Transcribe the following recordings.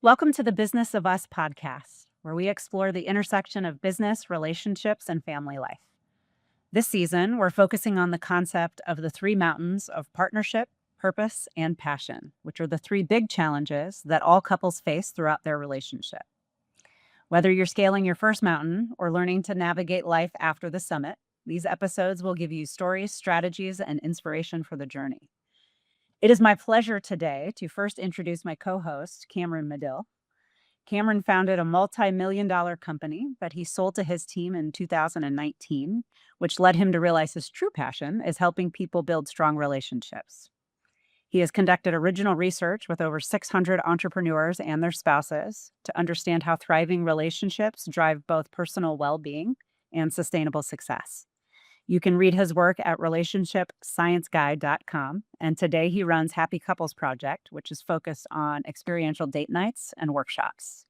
Welcome to the Business of Us podcast, where we explore the intersection of business, relationships, and family life. This season, we're focusing on the concept of the three mountains of partnership, purpose, and passion, which are the three big challenges that all couples face throughout their relationship. Whether you're scaling your first mountain or learning to navigate life after the summit, these episodes will give you stories, strategies, and inspiration for the journey. It is my pleasure today to first introduce my co host, Cameron Medill. Cameron founded a multi-million-dollar company that he sold to his team in 2019, which led him to realize his true passion is helping people build strong relationships. He has conducted original research with over 600 entrepreneurs and their spouses to understand how thriving relationships drive both personal well-being and sustainable success. You can read his work at relationshipscienceguide.com, and today he runs Happy Couples Project, which is focused on experiential date nights and workshops.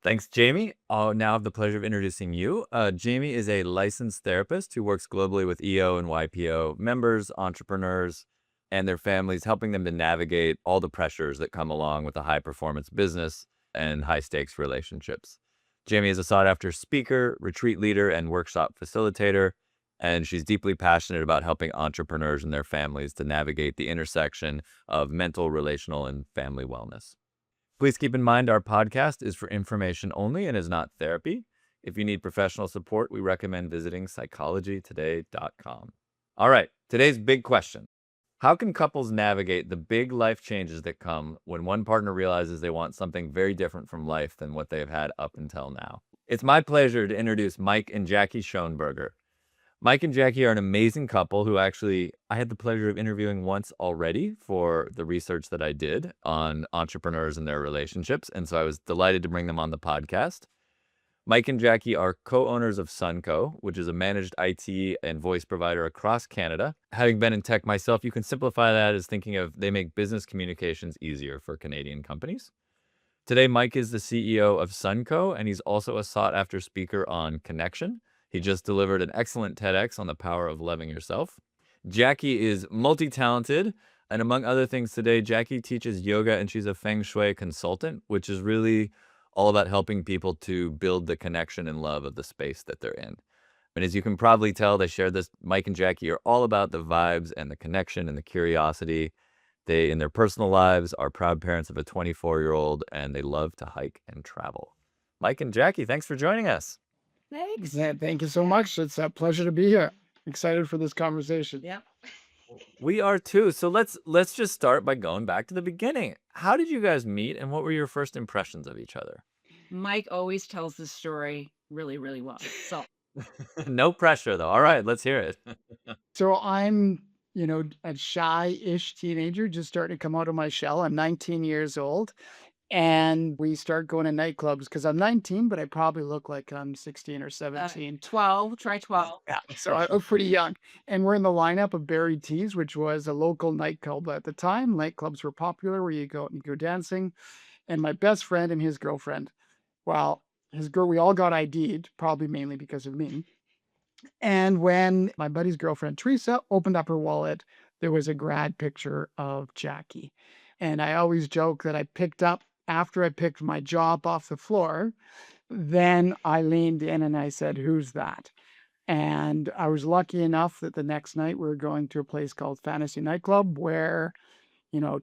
Thanks, Jamie. I'll now have the pleasure of introducing you. Jamie is a licensed therapist who works globally with EO and YPO members, entrepreneurs, and their families, helping them to navigate all the pressures that come along with a high-performance business and high-stakes relationships. Jamie is a sought-after speaker, retreat leader, and workshop facilitator, and she's deeply passionate about helping entrepreneurs and their families to navigate the intersection of mental, relational, and family wellness. Please keep in mind our podcast is for information only and is not therapy. If you need professional support, we recommend visiting psychologytoday.com. All right, today's big question. How can couples navigate the big life changes that come when one partner realizes they want something very different from life than what they've had up until now? It's my pleasure to introduce Mike and Jackie Schoenberger. Mike and Jackie are an amazing couple who actually I had the pleasure of interviewing once already for the research that I did on entrepreneurs and their relationships. And so I was delighted to bring them on the podcast. Mike and Jackie are co-owners of Sunco, which is a managed IT and voice provider across Canada. Having been in tech myself, you can simplify that as thinking of they make business communications easier for Canadian companies. Today, Mike is the CEO of Sunco, and he's also a sought-after speaker on connection. He just delivered an excellent TEDx on the power of loving yourself. Jackie is multi-talented, and among other things today, Jackie teaches yoga and she's a feng shui consultant, which is really all about helping people to build the connection and love of the space that they're in. And as you can probably tell, they share this. Mike and Jackie are all about the vibes and the connection and the curiosity. They, in their personal lives, are proud parents of a 24-year-old, and they love to hike and travel. Mike and Jackie, thanks for joining us. Thanks. Yeah, thank you so much. It's a pleasure to be here. Excited for this conversation. Yep. We are too. So let's just start by going back to the beginning. How did you guys meet, and what were your first impressions of each other? Mike always tells the story really, really well. So No pressure, though. All right, let's hear it. So I'm, a shy-ish teenager, just starting to come out of my shell. I'm 19 years old. And we start going to nightclubs because I'm 19, but I probably look like I'm 16 or 17. 12, try 12. Yeah, so I look pretty young. And we're in the lineup of Barry T's, which was a local nightclub at the time. Nightclubs were popular where you go dancing. And my best friend and his girlfriend, well, we all got ID'd, probably mainly because of me. And when my buddy's girlfriend, Teresa, opened up her wallet, there was a grad picture of Jackie. And I always joke that I picked up after I picked my job off the floor. Then I leaned in and I said, "Who's that?" And I was lucky enough that the next night we were going to a place called Fantasy Nightclub where,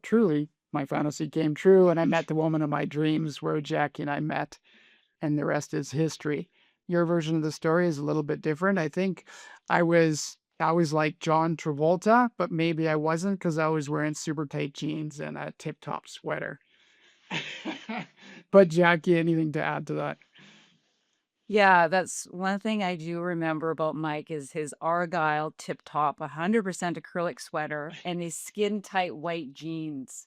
truly my fantasy came true. And I met the woman of my dreams where Jackie and I met. And the rest is history. Your version of the story is a little bit different. I think I was like John Travolta, but maybe I wasn't because I was wearing super tight jeans and a tip-top sweater. But Jackie, anything to add to that? Yeah, that's one thing I do remember about Mike is his Argyle tip-top, 100% acrylic sweater and his skin-tight white jeans.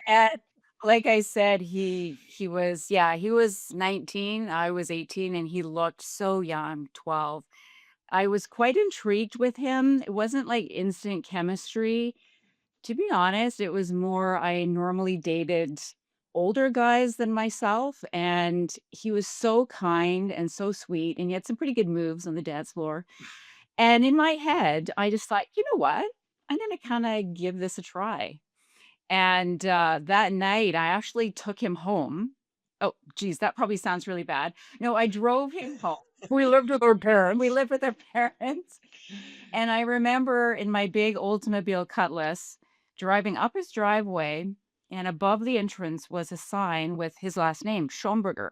And like I said, he was 19, I was 18, and he looked so young, 12. I was quite intrigued with him. It wasn't like instant chemistry. To be honest, it was more I normally dated older guys than myself, and he was so kind and so sweet, and he had some pretty good moves on the dance floor. And in my head, I just thought, you know what? I'm gonna kind of give this a try. And that night, I actually took him home. Oh, geez, that probably sounds really bad. No, I drove him home. We lived with our parents. We lived with our parents. And I remember in my big Oldsmobile Cutlass driving up his driveway, and above the entrance was a sign with his last name, Schoenberger.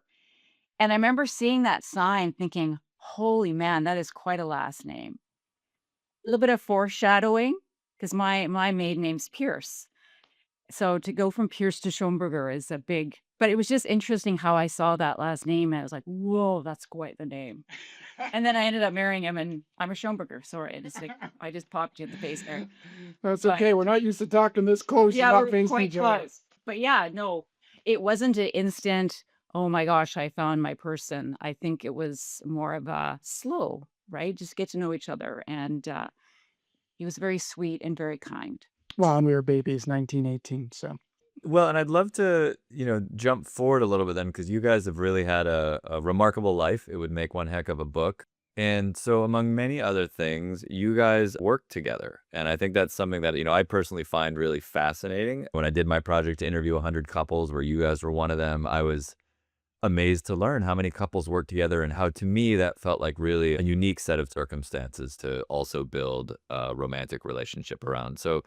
And I remember seeing that sign thinking, holy man, that is quite a last name. A little bit of foreshadowing because my maiden name's Pierce. So to go from Pierce to Schoenberger is a big, but it was just interesting how I saw that last name and I was like, whoa, that's quite the name. And then I ended up marrying him and I'm a Schoenberger. Sorry, I just popped you in the face there. That's But okay. We're not used to talking this close and yeah, not we're facing quite each other. close. But yeah, no, it wasn't an instant, oh my gosh, I found my person. I think it was more of a slow, right? Just get to know each other. And he was very sweet and very kind. Well, and we were babies, 1918. So Well, and I'd love to, jump forward a little bit then, because you guys have really had a remarkable life. It would make one heck of a book. And so, among many other things, you guys work together. And I think that's something that, I personally find really fascinating. When I did my project to interview 100 couples, where you guys were one of them, I was amazed to learn how many couples work together and how, to me, that felt like really a unique set of circumstances to also build a romantic relationship around. So,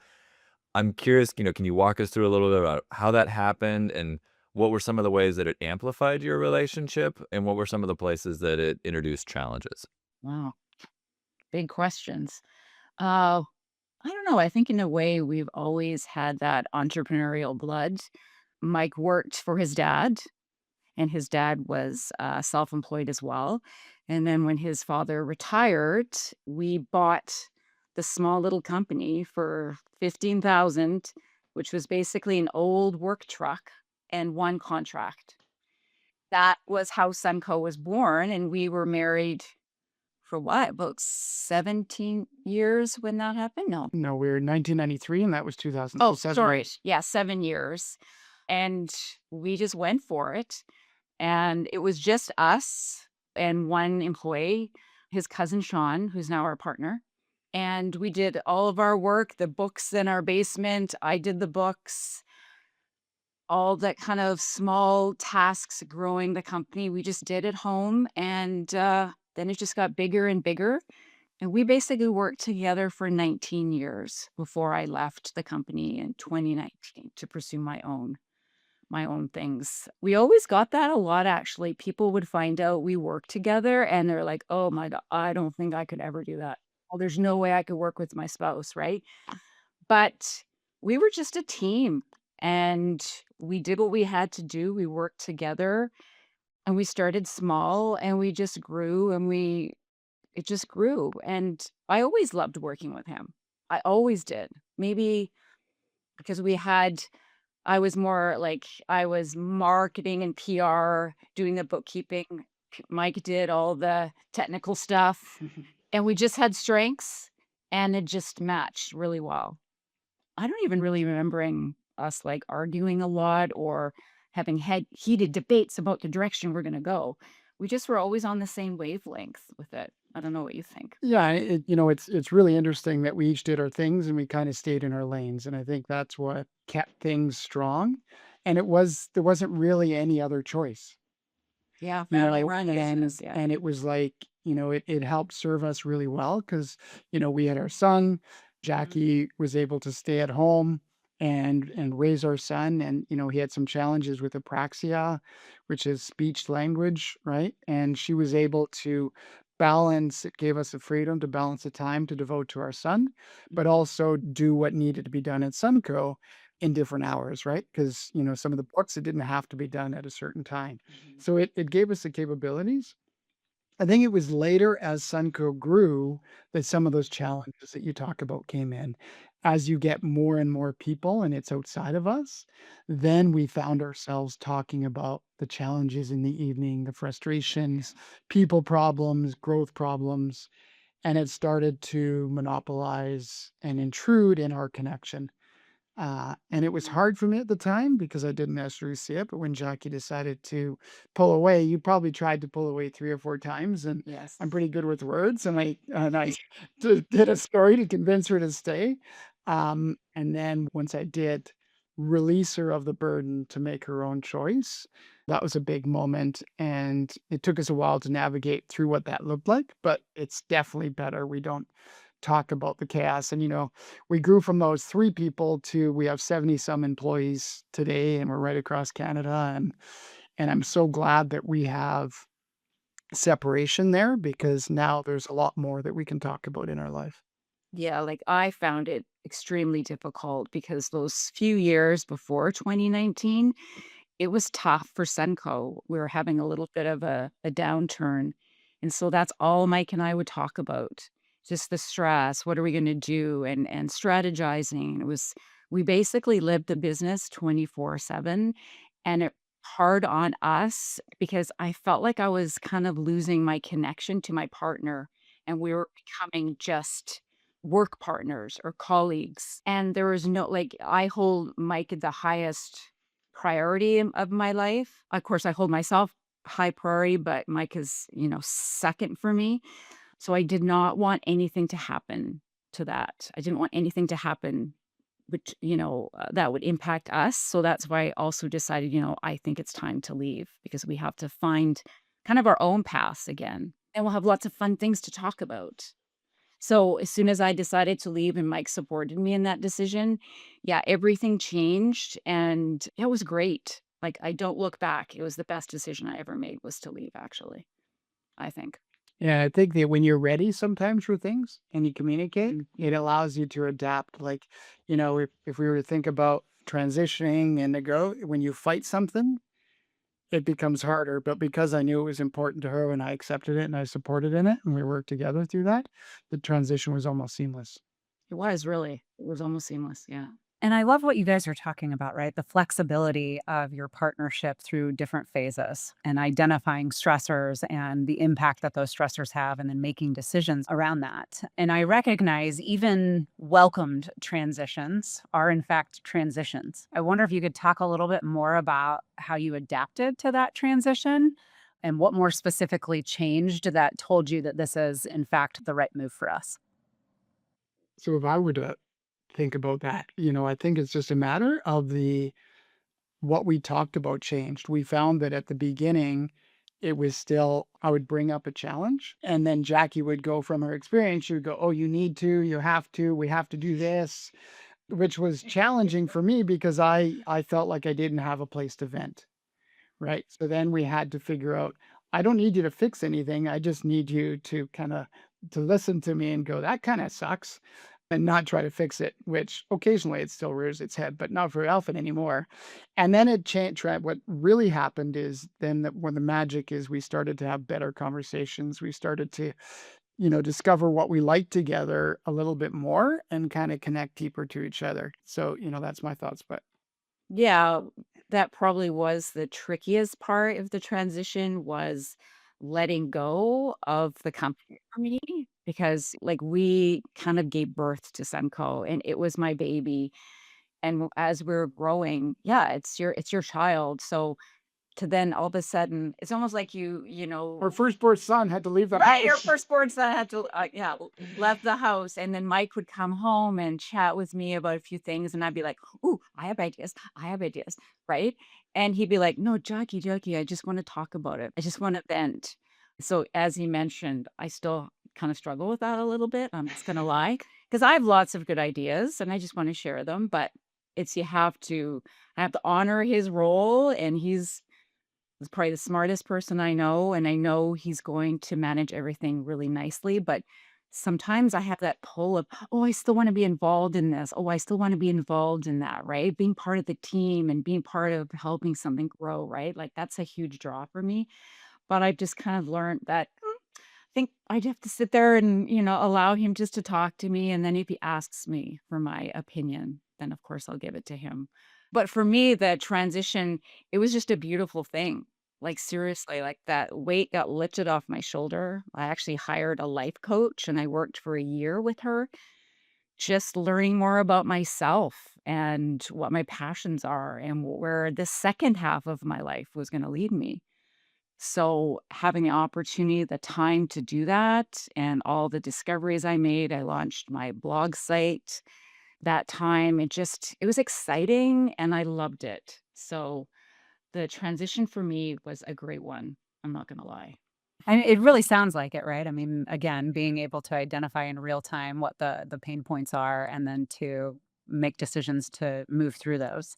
I'm curious, can you walk us through a little bit about how that happened and what were some of the ways that it amplified your relationship and what were some of the places that it introduced challenges? Wow, big questions. Uh, I don't know. I think in a way we've always had that entrepreneurial blood. Mike worked for his dad, and his dad was self-employed as well. And then when his father retired, we bought the small little company for 15,000, which was basically an old work truck and one contract. That was how Sunco was born, and we were married for what? About 17 years when that happened? No. no, we were in 1993, and that was 2000. Oh, 7 sorry. years. Yeah, 7 years. And we just went for it. And it was just us and one employee, his cousin Sean, who's now our partner. And we did all of our work, the books in our basement. I did the books, all that kind of small tasks growing the company. We just did at home. And then it just got bigger and bigger. And we basically worked together for 19 years before I left the company in 2019 to pursue my own things. We always got that a lot actually. People would find out we worked together and they're like, "Oh my god, I don't think I could ever do that. Oh, there's no way I could work with my spouse," right? But we were just a team and we did what we had to do. We worked together and we started small and we just grew and it just grew. And I always loved working with him. I always did. Maybe because I was more like I was marketing and PR, doing the bookkeeping. Mike did all the technical stuff, and we just had strengths, and it just matched really well. I don't even really remembering us like arguing a lot or having had heated debates about the direction we're going to go. We just were always on the same wavelength with it. I don't know what you think. Yeah, it's really interesting that we each did our things and we kind of stayed in our lanes, and I think that's what kept things strong. And there wasn't really any other choice. Yeah, You know, family like, run and business. Yeah. and it was like, it helped serve us really well because, we had our son. Mhm. Jackie was able to stay at home and raise our son, and he had some challenges with apraxia, which is speech language, right? And she was able to balance. It gave us the freedom to balance the time to devote to our son, but also do what needed to be done at Sunco in different hours, right? Because some of the books, it didn't have to be done at a certain time. Mhm. So it gave us the capabilities. I think it was later as Sunco grew that some of those challenges that you talk about came in. As you get more and more people and it's outside of us, then we found ourselves talking about the challenges in the evening, the frustrations, people problems, growth problems, and it started to monopolize and intrude in our connection. And it was Mhm. hard for me at the time because I didn't necessarily see it. But when Jackie decided to pull away, you probably tried to pull away 3 or 4 times, and Yes. I'm pretty good with words, and I did a story to convince her to stay. And then once I did, release her of the burden to make her own choice. That was a big moment, and it took us a while to navigate through what that looked like, but it's definitely better. We don't talk about the chaos. And, we grew from those 3 people to we have 70 some employees today, and we're right across Canada. And I'm so glad that we have separation there because now there's a lot more that we can talk about in our life. Yeah, like I found it extremely difficult because those few years before 2019, it was tough for Sunco. We were having a little bit of a downturn. And so that's all Mike and I would talk about. Just the stress. What are we going to do? And strategizing. It was we basically lived the business 24/7, and it hard on us because I felt like I was kind of losing my connection to my partner, and we were becoming just work partners or colleagues. And there was no like I hold Mike at the highest priority of my life. Of course, I hold myself high priority, but Mike is, second for me. So I did not want anything to happen to that. I didn't want anything to happen which, that would impact us. So that's why I also decided, I think it's time to leave because we have to find kind of our own paths again. And we'll have lots of fun things to talk about. So as soon as I decided to leave and Mike supported me in that decision, yeah, everything changed and it was great. Like I don't look back. It was the best decision I ever made was to leave actually, I think. Yeah, I think that when you're ready sometimes for things and you communicate, it allows you to adapt. Like, if we were to think about transitioning and to go, when you fight something, it becomes harder. But because I knew it was important to her and I accepted it and I supported in it and we worked together through that, the transition was almost seamless. It was really. It was almost seamless. Yeah. And I love what you guys are talking about, right? The flexibility of your partnership through different phases and identifying stressors and the impact that those stressors have, and then making decisions around that. And I recognize even welcomed transitions are, in fact, transitions. I wonder if you could talk a little bit more about how you adapted to that transition and what more specifically changed that told you that this is, in fact, the right move for us. So if I were to think about that, I think it's just a matter of what we talked about changed. We found that at the beginning, it was still, I would bring up a challenge, and then Jackie would go from her experience. She would go, "Oh, you need to, you have to, we have to do this," which was challenging for me because I felt like I didn't have a place to vent. Right. So then we had to figure out, I don't need you to fix anything. I just need you to kind of to listen to me and go, that kind of sucks and not try to fix it, which occasionally it still rears its head, but not very often anymore. And then it changed. What really happened is then when the magic is we started to have better conversations. We started to, discover what we like together a little bit more and kind of connect deeper to each other. So, that's my thoughts. But Yeah, that probably was the trickiest part of the transition was letting go of the company for me because like we kind of gave birth to Sunco and it was my baby. And as we're growing, yeah, it's your child. So to then all of a sudden, it's almost like our firstborn son had to leave the right, your house. firstborn son had to, yeah, left the house, and then Mike would come home and chat with me about a few things, and I'd be like, "Ooh, I have ideas," right? And he'd be like, "No, Jackie, I just want to talk about it. I just want to vent." So as he mentioned, I still kind of struggle with that a little bit. I'm just gonna lie, because I have lots of good ideas, and I just want to share them. But it's I have to honor his role, and he's probably the smartest person I know, and I know he's going to manage everything really nicely, but sometimes I have that pull of, "Oh, I still wanna be involved in this. Oh, I still wanna be involved in that," right? Being part of the team and being part of helping something grow, right? Like, that's a huge draw for me, but I've just kind of learned that, I think I'd have to sit there and, allow him just to talk to me, and then if he asks me for my opinion, then, of course, I'll give it to him. But for me, the transition, it was just a beautiful thing. Like, seriously, like, that weight got lifted off my shoulder. I actually hired a life coach, and I worked for a year with her, just learning more about myself and what my passions are and where the second half of my life was gonna lead me. So, having the opportunity, the time to do that, and all the discoveries I made, I launched my blog site, that time. It was exciting and I loved it. So the transition for me was a great one. I'm not going to lie. I mean, it really sounds like it, right? I mean, again, being able to identify in real time what the pain points are and then to make decisions to move through those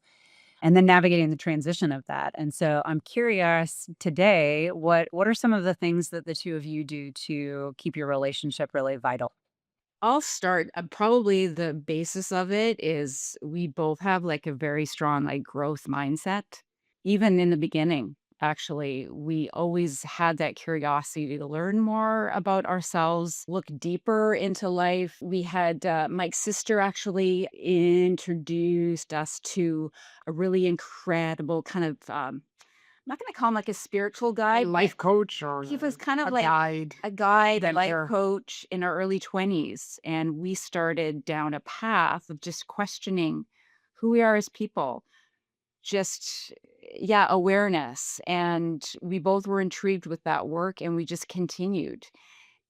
and then navigating the transition of that. And so I'm curious today, what are some of the things that the two of you do to keep your relationship really vital? I'll start. Probably the basis of it is we both have like a very strong like growth mindset. Even in the beginning, actually, we always had that curiosity to learn more about ourselves, look deeper into life. We had Mike's sister actually introduced us to a really incredible kind of I'm not going to call him like a spiritual A guide, but life coach or he was kind of a like guide, a guide, a life mentor. coach in our early 20s. And we started down a path of just questioning who we are as people, just, yeah, awareness. And we both were intrigued with that work and we just continued.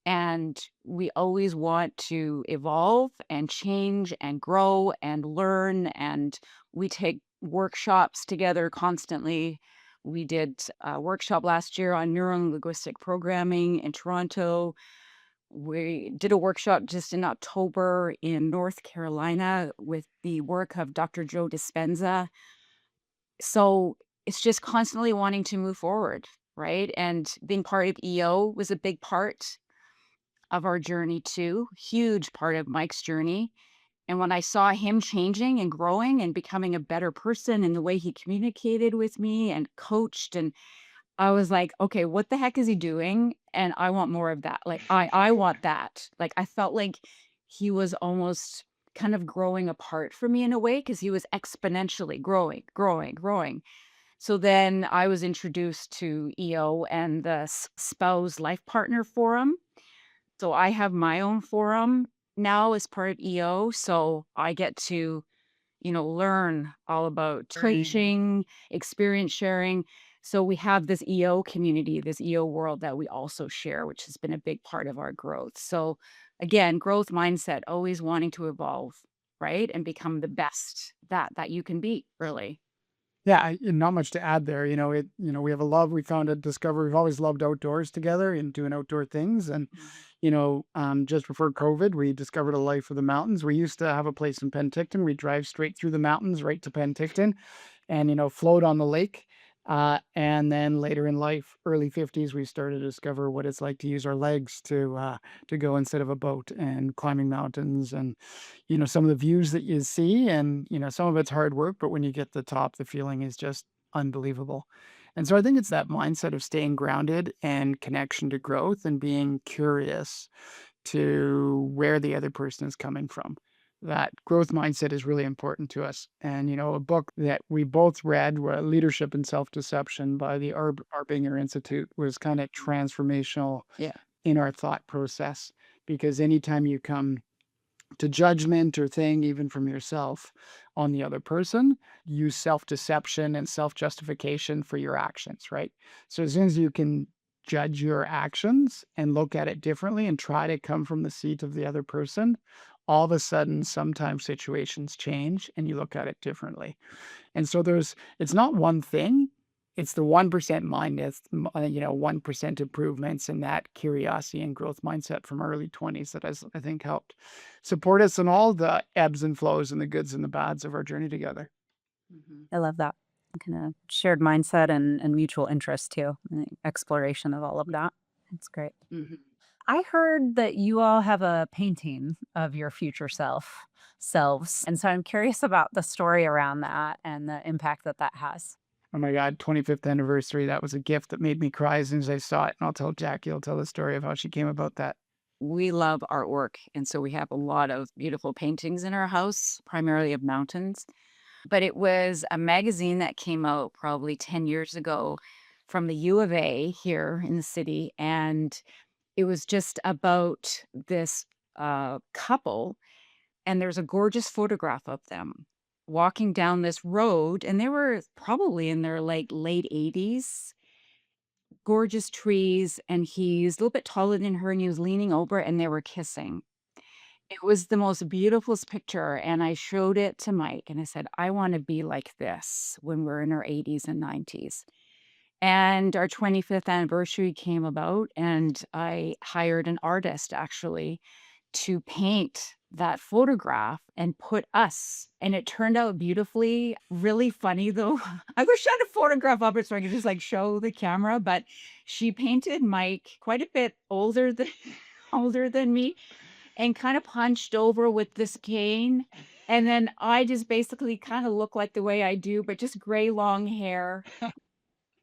And we always want to evolve and change and grow and learn. And we take workshops together constantly. We did a workshop last year on neuro linguistic programming in Toronto. We did a workshop just in October in North Carolina with the work of Dr. Joe Dispenza. So it's just constantly wanting to move forward, right? And being part of EO was a big part of our journey too, huge part of Mike's journey. And when I saw him changing and growing and becoming a better person in the way he communicated with me and coached, and I was like, okay, what the heck is he doing? And I want more of that. Like I want that. Like I felt like he was almost kind of growing apart from me in a way because he was exponentially growing, growing, growing. So then I was introduced to EO and the Spouse Life Partner Forum. So I have my own forum now as part of EO. So I get to, learn all about coaching, experience sharing. So we have this EO community, this EO world that we also share, which has been a big part of our growth. So again, growth mindset, always wanting to evolve, right? And become the best that you can be, really. Yeah, and not much to add there. We have a love. We found a discovery. We've always loved outdoors together and doing outdoor things. And, just before COVID, we discovered a life of the mountains. We used to have a place in Penticton. We drive straight through the mountains right to Penticton and, float on the lake. And then later in life, early 50s, we started to discover what it's like to use our legs to go instead of a boat and climbing mountains and, some of the views that you see and, some of it's hard work, but when you get to the top, the feeling is just unbelievable. And so I think it's that mindset of staying grounded and connection to growth and being curious to where the other person is coming from. That growth mindset is really important to us. And, a book that we both read, Leadership and Self-Deception by the Arbinger Institute, was kind of transformational Yeah. in our thought process. Because anytime you come to judgment or thing, even from yourself on the other person, use self-deception and self-justification for your actions, right? So as soon as you can judge your actions and look at it differently and try to come from the seat of the other person, all of a sudden, sometimes situations change and you look at it differently. And so it's not one thing. It's the 1% mindness, 1% improvements and that curiosity and growth mindset from early 20s that has, I think, helped support us in all the ebbs and flows and the goods and the bads of our journey together. I love that kind of shared mindset and mutual interest too, and the exploration of all of that. It's great. Mm-hmm. I heard that you all have a painting of your future selves. And so I'm curious about the story around that and the impact that that has. Oh my God, 25th anniversary. That was a gift that made me cry as soon as I saw it. And I'll tell the story of how she came about that. We love artwork. And so we have a lot of beautiful paintings in our house, primarily of mountains. But it was a magazine that came out probably 10 years ago from the U of A here in the city. And it was just about this couple. And there's a gorgeous photograph of them walking down this road. And they were probably in their like late 80s, gorgeous trees. And he's a little bit taller than her and he was leaning over and they were kissing. It was the most beautifulest picture, and I showed it to Mike, and I said, "I wanna be like this when we're in our 80s and 90s." And our 25th anniversary came about, and I hired an artist actually to paint that photograph and put us, and it turned out beautifully. Really funny though. I wish I had a photograph of it so I could just like show the camera, but she painted Mike quite a bit older than me and kind of punched over with this cane. And then I just basically kind of look like the way I do, but just gray long hair.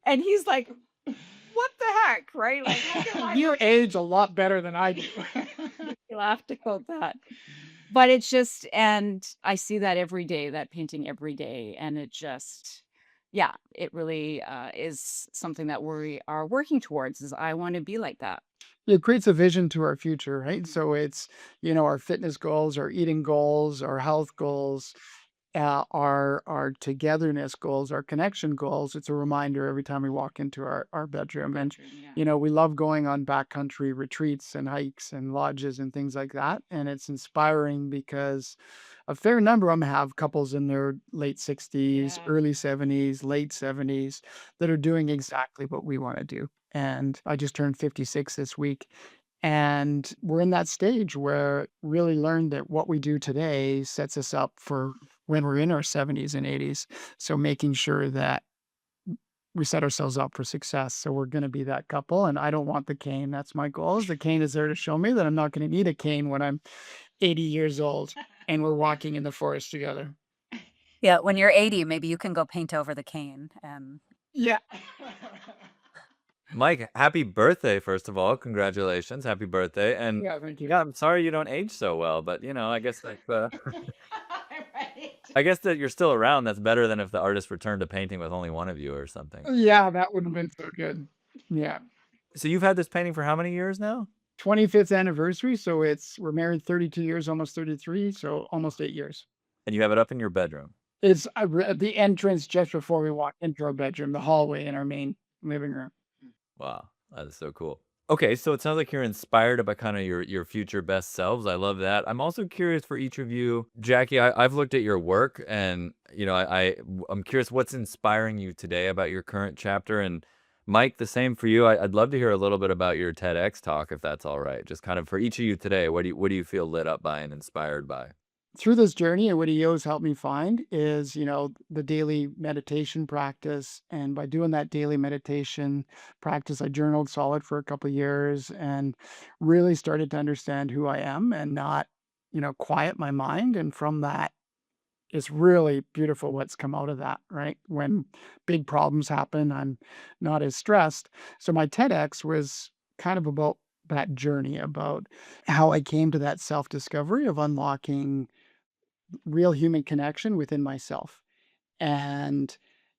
And he's like, "What the heck?" Right? Like, how come You age a lot better than I do. I laughed about that? But it's just and I see that every day, that painting every day, and it just yeah, it really, is something that we are working towards, is I wanna be like that. It creates a vision to our future, right? So it's, our fitness goals, our eating goals, our health goals, our togetherness goals, our connection goals. It's a reminder every time we walk into our bedroom. And, Bedroom, yeah. we love going on backcountry retreats and hikes and lodges and things like that. And it's inspiring because a fair number of them have couples in their late 60s, Yeah. early 70s, late 70s that are doing exactly what we want to do. And I just turned 56 this week. And we're in that stage where really learned that what we do today sets us up for when we're in our 70s and 80s. So making sure that we set ourselves up for success. So we're going to be that couple. And I don't want the cane. That's my goal. Is the cane is there to show me that I'm not going to need a cane when I'm 80 years old and we're walking in the forest together. Yeah, when you're 80, maybe you can go paint over the cane and Yeah. Mike, happy birthday, first of all. Congratulations. Happy birthday. And Yeah, thank you. yeah, I'm sorry you don't age so well, but I guess like Right. I guess that you're still around. That's better than if the artist returned to painting with only one of you or something. Yeah, that would have been so good. Yeah. So you've had this painting for how many years now? 25th anniversary. So we're married 32 years, almost 33. So almost 8 years. And you have it up in your bedroom. It's at the entrance just before we walk into our bedroom, the hallway in our main living room. Wow, that is so cool. Okay, so it sounds like you're inspired by kind of your future best selves. I love that. I'm also curious for each of you, Jackie. I've looked at your work, and I'm curious what's inspiring you today about your current chapter. And Mike, the same for you. I'd love to hear a little bit about your TEDx talk, if that's all right. Just kind of for each of you today, what do you feel lit up by and inspired by? Through this journey, and what he always helped me find is, the daily meditation practice. And by doing that daily meditation practice, I journaled solid for a couple of years and really started to understand who I am and not, quiet my mind. And from that, it's really beautiful what's come out of that, right? When big problems happen, I'm not as stressed. So my TEDx was kind of about that journey, about how I came to that self discovery of unlocking real human connection within myself. And,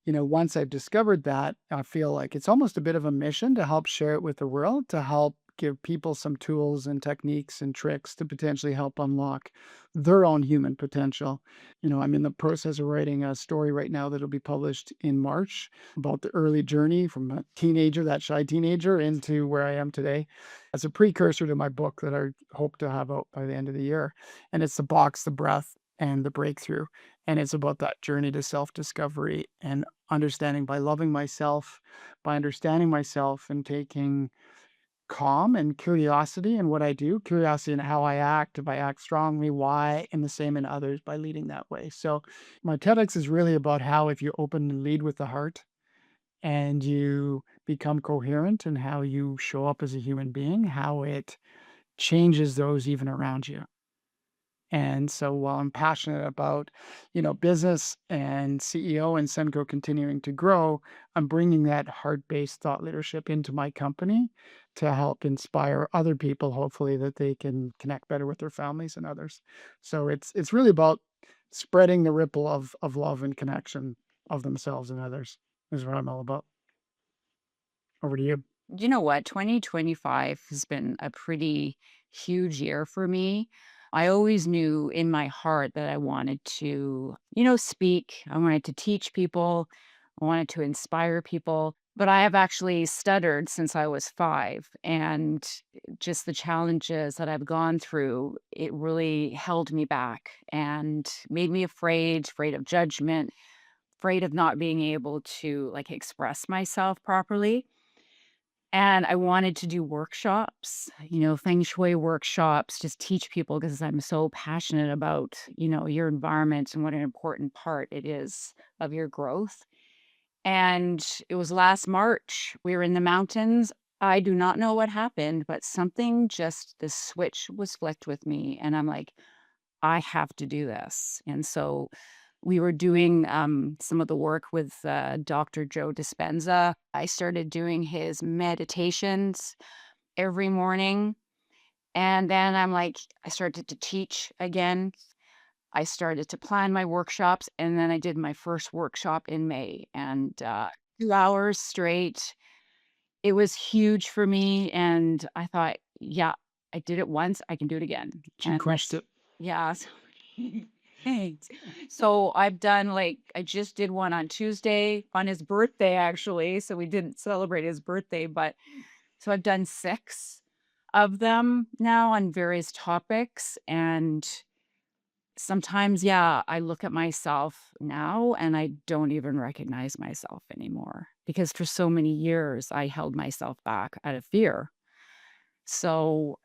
once I've discovered that, I feel like it's almost a bit of a mission to help share it with the world, to help give people some tools and techniques and tricks to potentially help unlock their own human potential. I'm in the process of writing a story right now that'll be published in March about the early journey from a teenager, that shy teenager, into where I am today as a precursor to my book that I hope to have out by the end of the year. And it's the box, the breath, and the breakthrough. And it's about that journey to self discovery and understanding by loving myself, by understanding myself and taking calm and curiosity in what I do, curiosity in how I act, if I act strongly, why, and the same in others by leading that way. So my TEDx is really about how if you open and lead with the heart and you become coherent in how you show up as a human being, how it changes those even around you. And so while I'm passionate about, business and CEO and Senko continuing to grow, I'm bringing that heart-based thought leadership into my company to help inspire other people, hopefully, that they can connect better with their families and others. So it's really about spreading the ripple of love and connection of themselves and others is what I'm all about. Over to you. You know what? 2025 has been a pretty huge year for me. I always knew in my heart that I wanted to, speak. I wanted to teach people. I wanted to inspire people, but I have actually stuttered since I was 5, and just the challenges that I've gone through, it really held me back and made me afraid of judgment, afraid of not being able to, like, express myself properly. And I wanted to do workshops, feng shui workshops, just teach people because I'm so passionate about, your environment and what an important part it is of your growth. And it was last March. We were in the mountains. I do not know what happened, but something just the switch was flicked with me. And I'm like, I have to do this. And so we were doing some of the work with Dr. Joe Dispenza. I started doing his meditations every morning. And then I started to teach again. I started to plan my workshops. And then I did my first workshop in May. And 2 hours straight. It was huge for me. And I thought, yeah, I did it once. I can do it again. She crushed it. Yeah. Thanks. So I've done I just did one on Tuesday on his birthday, actually. So we didn't celebrate his birthday, but so I've done 6 of them now on various topics. And sometimes, yeah, I look at myself now and I don't even recognize myself anymore because for so many years I held myself back out of fear. So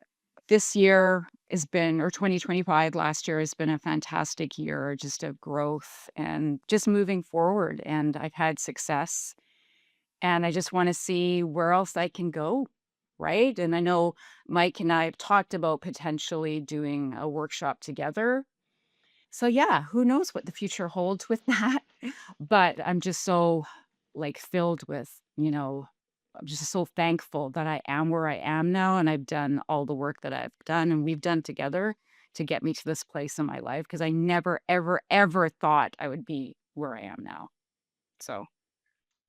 this year has been, or 2025, last year has been a fantastic year just of growth and just moving forward. And I've had success and I just want to see where else I can go. Right. And I know Mike and I have talked about potentially doing a workshop together. So, yeah, who knows what the future holds with that. But I'm just so filled with, I'm just so thankful that I am where I am now, and I've done all the work that I've done and we've done together to get me to this place in my life because I never, ever, ever thought I would be where I am now. So,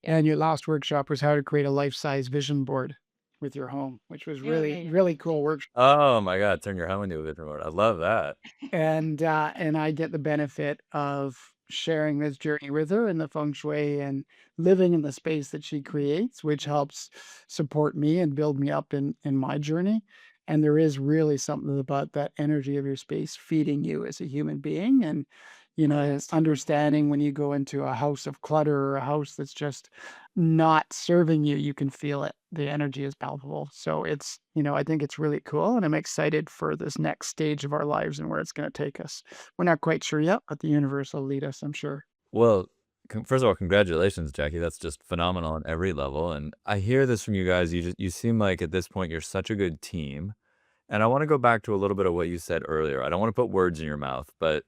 yeah. And your last workshop was how to create a life-size vision board with your home, which was really, Yeah. really cool workshop. Oh my God, turn your home into a vision board. I love that. And I get the benefit of sharing this journey with her in the feng shui and living in the space that she creates, which helps support me and build me up in my journey. And there is really something about that energy of your space feeding you as a human being. And, it's understanding when you go into a house of clutter or a house that's just not serving you, you can feel it. The energy is palpable. So I think it's really cool. And I'm excited for this next stage of our lives and where it's going to take us. We're not quite sure yet, but the universe will lead us, I'm sure. Well, first of all, congratulations, Jackie. That's just phenomenal on every level. And I hear this from you guys. You seem like at this point you're such a good team. And I want to go back to a little bit of what you said earlier. I don't want to put words in your mouth, but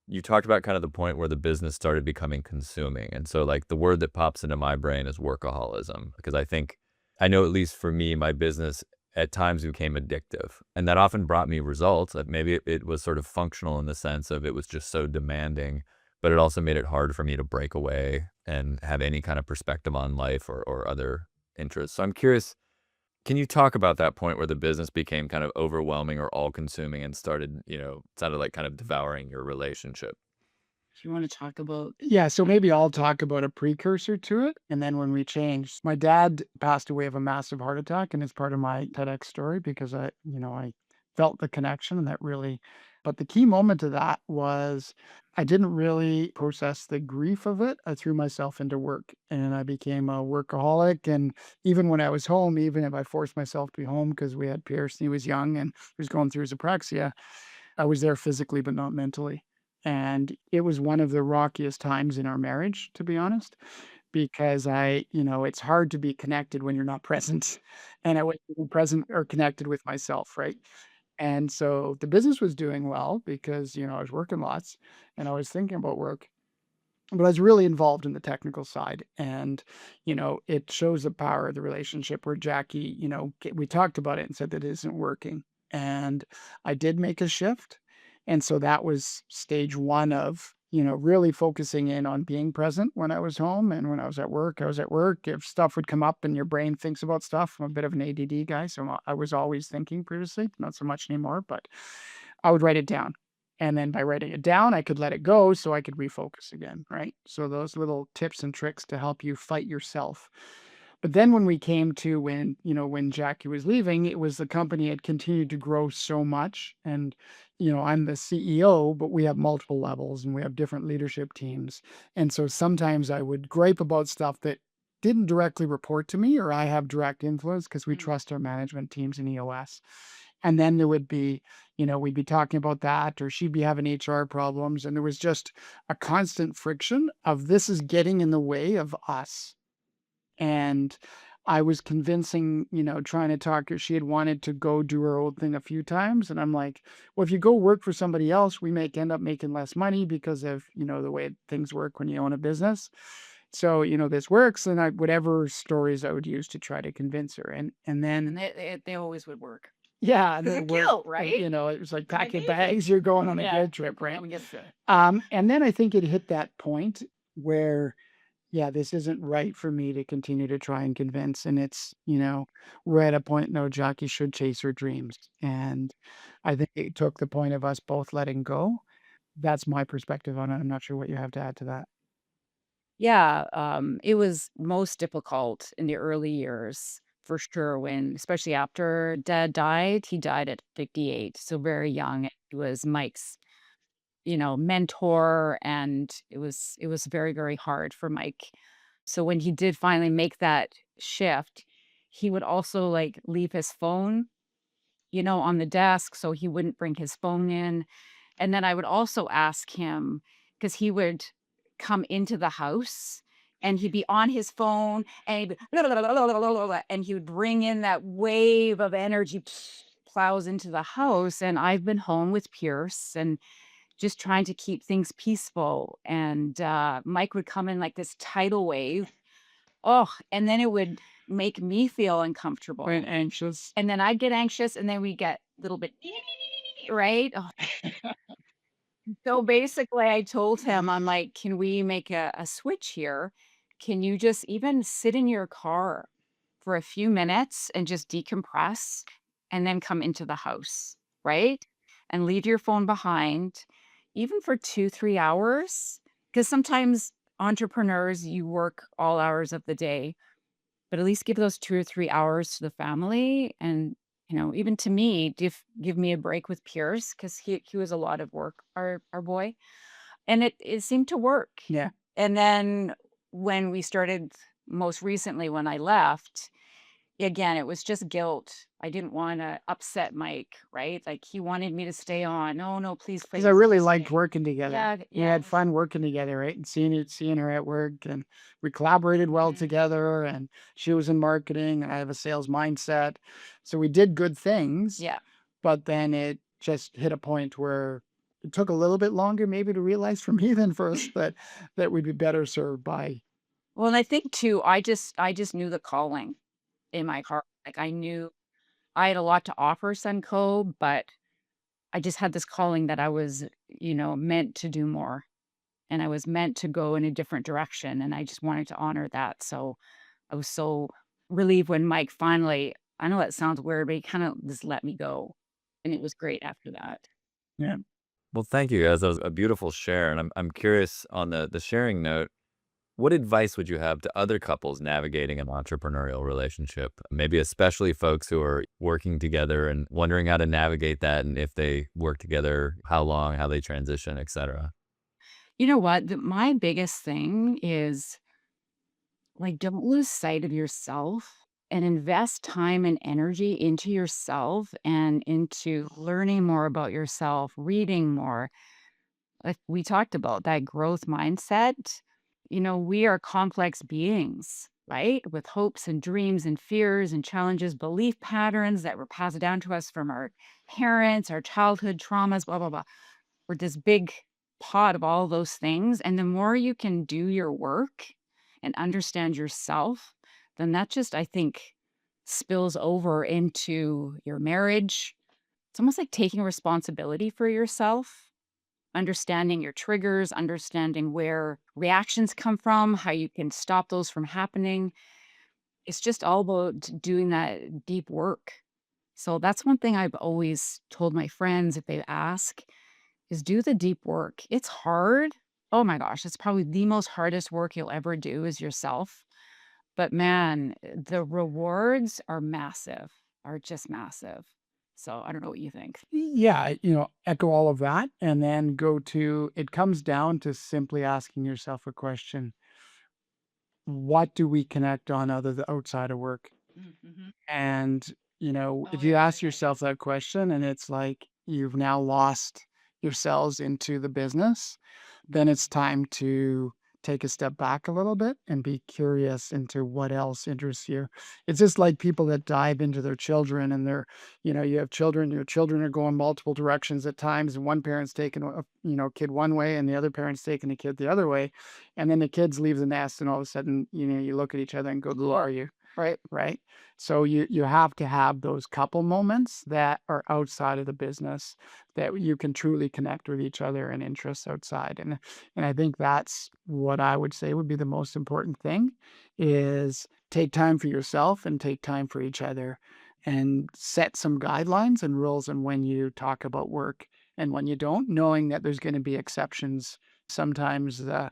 you talked about kind of the point where the business started becoming consuming. And so like the word that pops into my brain is workaholism, because I know at least for me, my business at times became addictive, and that often brought me results. Maybe it was sort of functional in the sense of it was just so demanding, but it also made it hard for me to break away and have any kind of perspective on life or other interests. So I'm curious, can you talk about that point where the business became kind of overwhelming or all consuming and started, sounded like kind of devouring your relationship? Do you want to talk about? Yeah, so maybe I'll talk about a precursor to it. And then when we changed, my dad passed away of a massive heart attack, and it's part of my TEDx story because I felt the connection and that really, but the key moment to that was I didn't really process the grief of it. I threw myself into work and I became a workaholic. And even when I was home, even if I forced myself to be home because we had Pierce and he was young and he was going through his apraxia, I was there physically, but not mentally. And it was one of the rockiest times in our marriage, to be honest, because it's hard to be connected when you're not present. And I wasn't even present or connected with myself, right? And so the business was doing well because, I was working lots and I was thinking about work, but I was really involved in the technical side. And, it shows the power of the relationship where Jackie, we talked about it and said that it isn't working. And I did make a shift. And so that was stage one of, really focusing in on being present when I was home. And when I was at work, I was at work. If stuff would come up and your brain thinks about stuff, I'm a bit of an ADD guy. So I was always thinking previously, not so much anymore, but I would write it down. And then by writing it down, I could let it go so I could refocus again, right? So those little tips and tricks to help you fight yourself. But then when we came to when Jackie was leaving, it was the company had continued to grow so much. And, I'm the CEO, but we have multiple levels and we have different leadership teams. And so sometimes I would gripe about stuff that didn't directly report to me or I have direct influence because we Mm. trust our management teams in EOS. And then there would be, we'd be talking about that, or she'd be having HR problems. And there was just a constant friction of this is getting in the way of us. And I was convincing, trying to talk her. She had wanted to go do her own thing a few times. And I'm like, well, if you go work for somebody else, we may end up making less money because of, the way things work when you own a business. So, this works. And whatever stories I would use to try to convince her. And And then, they always would work. yeah, and Because then it it worked. killed, right? It was like It's pack your amazing. bags, you're going on a Yeah. good trip, right? Yeah, we get through it. And then I think it hit that point where yeah, this isn't right for me to continue to try and convince. And it's, we're at a point now Jackie should chase her dreams. And I think it took the point of us both letting go. That's my perspective on it. I'm not sure what you have to add to that. Yeah, it was most difficult in the early years for sure when especially after dad died. He died at 58, so very young. He was Mike's, mentor, and it was very, very hard for Mike. So when he did finally make that shift, he would also, like, leave his phone, on the desk so he wouldn't bring his phone in. And then I would also ask him because he would come into the house and he'd be on his phone and he'd be and he would bring in that wave of energy plows into the house. And I've been home with Pierce and just trying to keep things peaceful. And Mike would come in like this tidal wave. Oh, and then it would make me feel uncomfortable. When anxious. And then I'd get anxious and then we get a little bit right. So basically, I told him, I'm like, can we make a switch here? Can you just even sit in your car for a few minutes and just decompress and then come into the house, right? And leave your phone behind, even for 2, 3 hours. Because sometimes entrepreneurs, you work all hours of the day, but at least give those 2 or 3 hours to the family. And, even to me, give me a break with Pierce because he was a lot of work, our boy. And it seemed to work. Yeah. And then when we started most recently, when I left, again, it was just guilt. I didn't want to upset Mike, right? Like he wanted me to stay on. No, no, please, Because I please. really liked working together. Yeah, We had yeah. fun working together, right? And seeing her at work, and we collaborated well Mhm. together. And she was in marketing, and I have a sales mindset, so we did good things. Yeah. But then it just hit a point where it took a little bit longer, maybe, to realize for me than for us that we'd be better served by. Well, and I think too, I just knew the calling in my heart. Like I knew I had a lot to offer Sunco, but I just had this calling that I was, meant to do more and I was meant to go in a different direction. And I just wanted to honor that. So I was so relieved when Mike finally, I know that sounds weird, but he kind of just let me go. And it was great after that. Yeah. Well, thank you guys. That was a beautiful share. And I'm curious on the sharing note, what advice would you have to other couples navigating an entrepreneurial relationship? Maybe especially folks who are working together and wondering how to navigate that and if they work together, how long, how they transition, et cetera. You know what? My biggest thing is like, don't lose sight of yourself and invest time and energy into yourself and into learning more about yourself, reading more. Like we talked about that growth mindset. We are complex beings, right? With hopes and dreams and fears and challenges, belief patterns that were passed down to us from our parents, our childhood traumas, blah, blah, blah. We're this big pot of all those things. And the more you can do your work and understand yourself, then that just, I think, spills over into your marriage. It's almost like taking responsibility for yourself, understanding your triggers, understanding where reactions come from, how you can stop those from happening. It's just all about doing that deep work. So that's one thing I've always told my friends if they ask. is do the deep work. It's hard. Oh my gosh, it's probably the most hardest work you'll ever do is yourself. But man, the rewards are massive, are just massive. So I don't know what you think. Yeah, echo all of that and then it comes down to simply asking yourself a question. What do we connect on outside of work? Mm-hmm. And, Oh, if yeah, you yeah, ask yeah, yeah. yourself that question and it's like you've now lost yourselves into the business, then it's time to take a step back a little bit and be curious into what else interests you. It's just like people that dive into their children and you have children, your children are going multiple directions at times, and one parent's taking kid one way and the other parent's taking the kid the other way. And then the kids leave the nest and all of a sudden, you look at each other and go, who are you? Right. So you have to have those couple moments that are outside of the business that you can truly connect with each other and interests outside. And I think that's what I would say would be the most important thing is take time for yourself and take time for each other and set some guidelines and rules on when you talk about work and when you don't, knowing that there's going to be exceptions. Sometimes the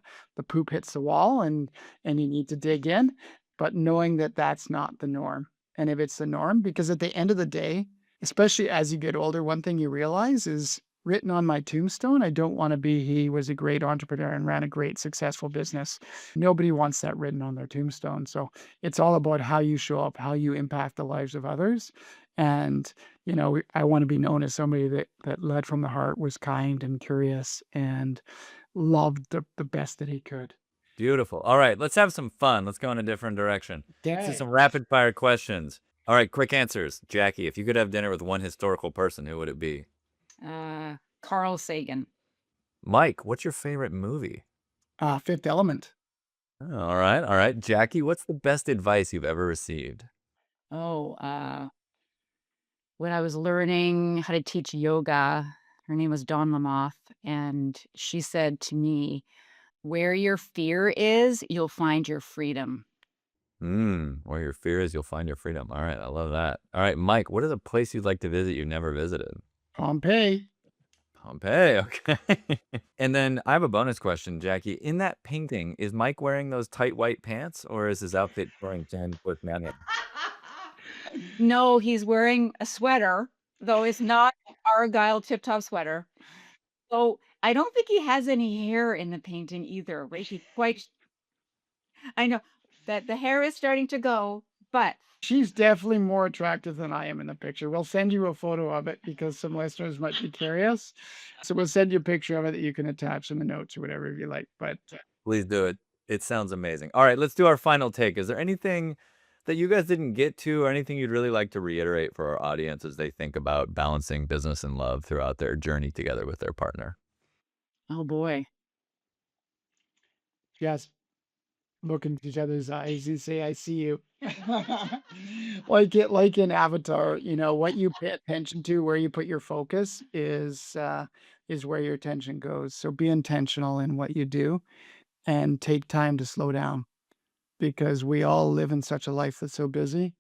poop hits the wall and you need to dig in, but knowing that that's not the norm. And if it's the norm, because at the end of the day, especially as you get older, one thing you realize is written on my tombstone, I don't want to be he was a great entrepreneur and ran a great successful business. Nobody wants that written on their tombstone. So it's all about how you show up, how you impact the lives of others. And, I want to be known as somebody that led from the heart, was kind and curious and loved the best that he could. Beautiful. All right, let's have some fun. Let's go in a different direction. Let's do some rapid fire questions. All right, quick answers. Jackie, if you could have dinner with one historical person, who would it be? Carl Sagan. Mike, what's your favorite movie? Fifth Element. Oh, all right, all right. Jackie, what's the best advice you've ever received? Oh, when I was learning how to teach yoga, her name was Dawn Lamoth, and she said to me, where your fear is, you'll find your freedom. Where your fear is, you'll find your freedom. All right, I love that. All right, Mike, what is a place you'd like to visit you've never visited? Pompeii. Pompeii, okay. And then I have a bonus question, Jackie. In that painting, is Mike wearing those tight white pants, or is his outfit wearing tan with man? No, he's wearing a sweater, though it's not an Argyle tip-top sweater. So I don't think he has any hair in the painting either, right? He's quite I know that the hair is starting to go, but She's definitely more attractive than I am in the picture. We'll send you a photo of it because some listeners might be curious. So we'll send you a picture of it that you can attach in the notes or whatever if you like. But Please do it. It sounds amazing. All right, let's do our final take. Is there anything that you guys didn't get to, or anything you'd really like to reiterate for our audience as they think about balancing business and love throughout their journey together with their partner? oh boy. yes, look into each other's eyes and say, I see you. like in Avatar, what you pay attention to, where you put your focus is where your attention goes. So be intentional in what you do and take time to slow down because we all live in such a life that's so busy.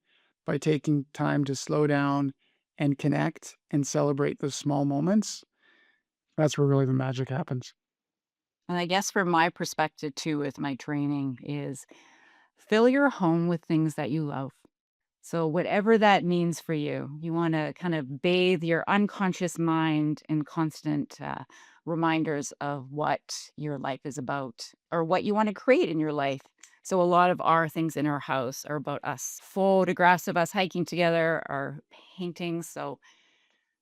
By taking time to slow down and connect and celebrate those small moments, that's where really the magic happens. And I guess from my perspective too with my training is fill your home with things that you love. So whatever that means for you, you want to kind of bathe your unconscious mind in constant reminders of what your life is about or what you want to create in your life. So a lot of our things in our house are about us. Photographs of us hiking together, our paintings. So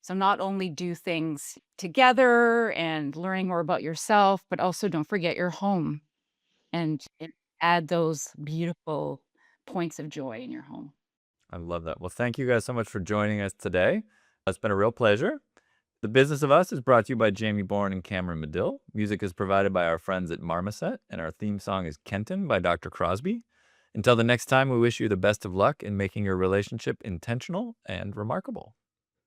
not only do things together and learning more about yourself, but also don't forget your home and add those beautiful points of joy in your home. I love that. Well, thank you guys so much for joining us today. It's been a real pleasure. The Business of Us is brought to you by Jamie Bourne and Cameron Medill. Music is provided by our friends at Marmoset, and our theme song is Kenton by Dr. Crosby. Until the next time, we wish you the best of luck in making your relationship intentional and remarkable.